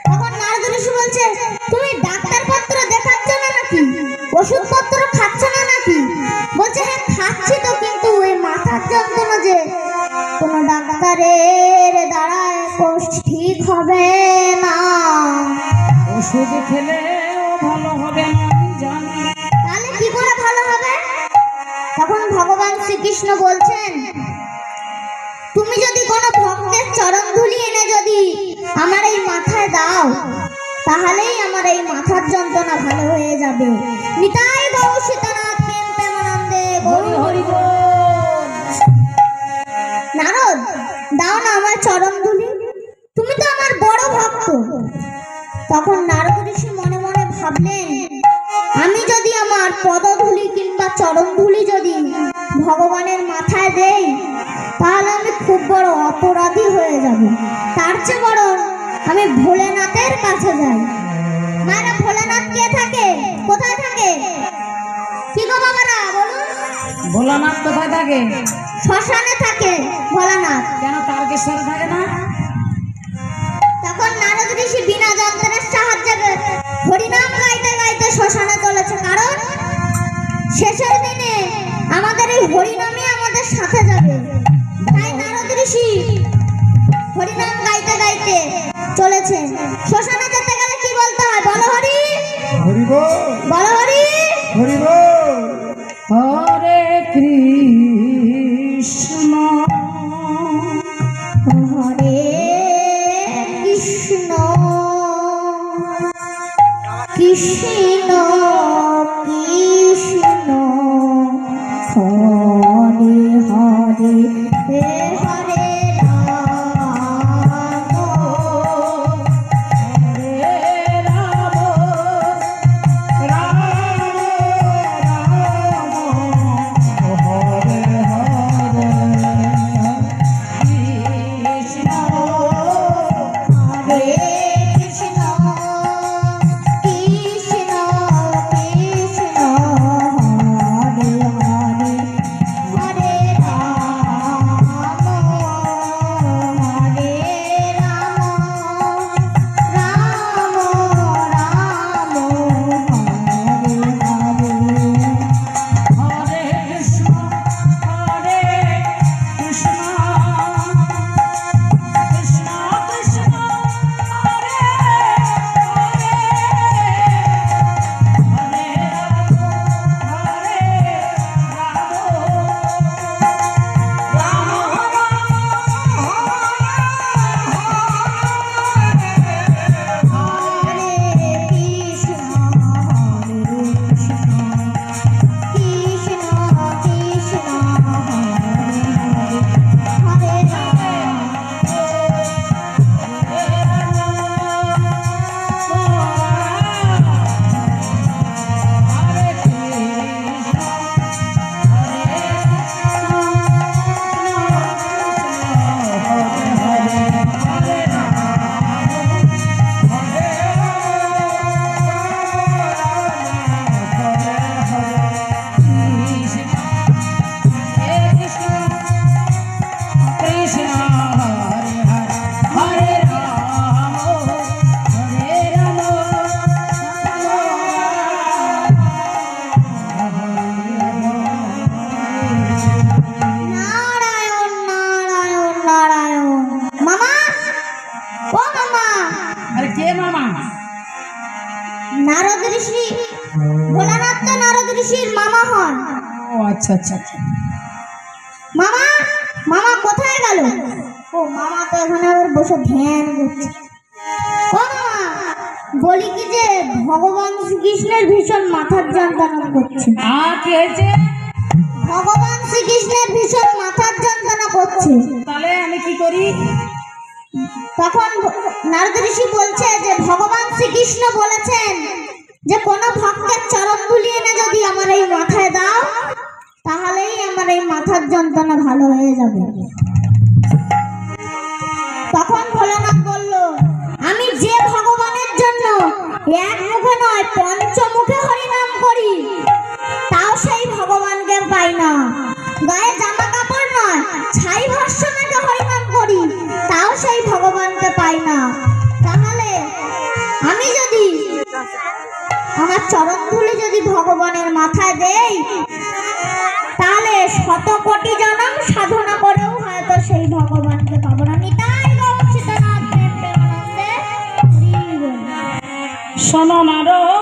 তখন নারদ ঋষি বলছে, তুমি ডাক্তার পত্র দেখাচ্ছ না নাকি, ওষুধ পত্র খাচ্ছ না নাকি? বলছে, হ্যাঁ খাচ্ছি তো, কিন্তু এই মাথার যন্ত্রণা যে কোনো ডাক্তারের দ্বারায় ঠিক হবে না। ওষুধ খেলে ভালো হবে না আমি জানি। তাহলে কি করে ভালো হবে? তখন ভগবান শ্রীকৃষ্ণ বলছেন, তুমি যদি কোনো ভক্তের চরণ ধুলি এনে যদি আমার এই মাথায় দাও, তাহলেই আমার এই মাথার যন্ত্রণা ভালো হয়ে যাবে। নিতাই গৌর সীতানাথ প্রেম প্রেমানন্দে গৌর হরি বল। নারদ, দাও না আমার চরণ ধুলি, তুমি তো আমার বড় ভক্ত। তখন নারদ ঋষি মনে মনে ভাবলেন, আমি যদি আমার পদধূলি কিংবা চরণ ধুলি যদি ভগবানের মাথায় দেই, তাহলে আমি খুব বড় অপরাধী হয়ে যাব। তার চেয়ে বরং আমি ভোলেনাথের কাছে যাই। মায়েরা, ভোলেনাথ কে থাকে, কোথায় থাকে? কি গো বাবারা বলুন? ভোলানাথ কোথায় থাকে? শ্মশানে থাকে ভোলানাথ। কেন তারকেশ্বরে থাকে না? তখন নারদ ঋষি বিনা যন্ত্রের সাহায্যে হরিনাম গাইতে গাইতে শ্মশানে চলেছে, কারণ শেষের দিনে আমাদের এই হরিনামই আমাদের সাথে যাবে। তাই নারদ ঋষি হরিনাম গাইতে গাইতে চলেছে। শ্মশানে যেতে গেলে কি বলতে হয়? বলো হরি হরি বল, বলো হরি হরি বল। হরে কৃষ্ণ হরে কৃষ্ণ কৃষ্ণ কৃষ্ণ হরে হরে হরে রাম হরে রাম রাম রাম হরে হরে কৃষ্ণ হরে কৃষ্ণ কৃষ্ণ কৃষ্ণ হরে হরে হরে রাম হরে রাম রাম রাম হরে হরে। হরে কৃষ্ণ কৃষ্ণ কৃষ্ণ হরে হরে হরে রাম হরে কৃষ্ণ হরে কৃষ্ণ কৃষ্ণ হরে হরে নারায়ণ নারায়ণ নারায়ণ। মামা, ও মামা, আরে কে মামা? নারদ ঋষি, ভোলানাথ তো নারদ ঋষির মামা হন। ও আচ্ছা আচ্ছা আচ্ছা। মামা, মামা কোথায় গেল? ও মামা তো এখানে আবার বসে ধ্যান করছে। ও মামা, বলি কি যে ভগবান শ্রীকৃষ্ণের ভীষণ মাথার যন্ত্রণা করছে। কি হয়েছে? ভগবান শ্রীকৃষ্ণের ভীষণ মাথার যন্ত্রণা করছে। তাহলে আমি কি করি? তখন নারদ ঋষি বলছে যে ভগবান শ্রীকৃষ্ণ বলেছেন যে কোনো ভক্তের চরণ ধুলি এনে যদি আমার এই মাথায় দাও, তাহলেই আমার এই মাথার যন্ত্রণা ভালো হয়ে যাবে। তখন ভোলানাথ বলল, আমি যে ভগবানের জন্য এক মুখে নয় পঞ্চমুখে হরিনাম করি, তাও সেই ভগবানকে পাই না। গায়ে জামা কাপড় নয় ছাই ভস্য মেখে হরিনাম করি, তাও সেই ভগবানকে পাই না। তাহলে আমার চরণ ধুলি যদি ভগবানের মাথায় দেই, তাহলে শত কোটি জনম সাধনা করেও হয়তো সেই ভগবানকে পাবো না। নিতাই গৌর সীতানাথ প্রেম প্রেমানন্দে হরি বল। শোনো নারদ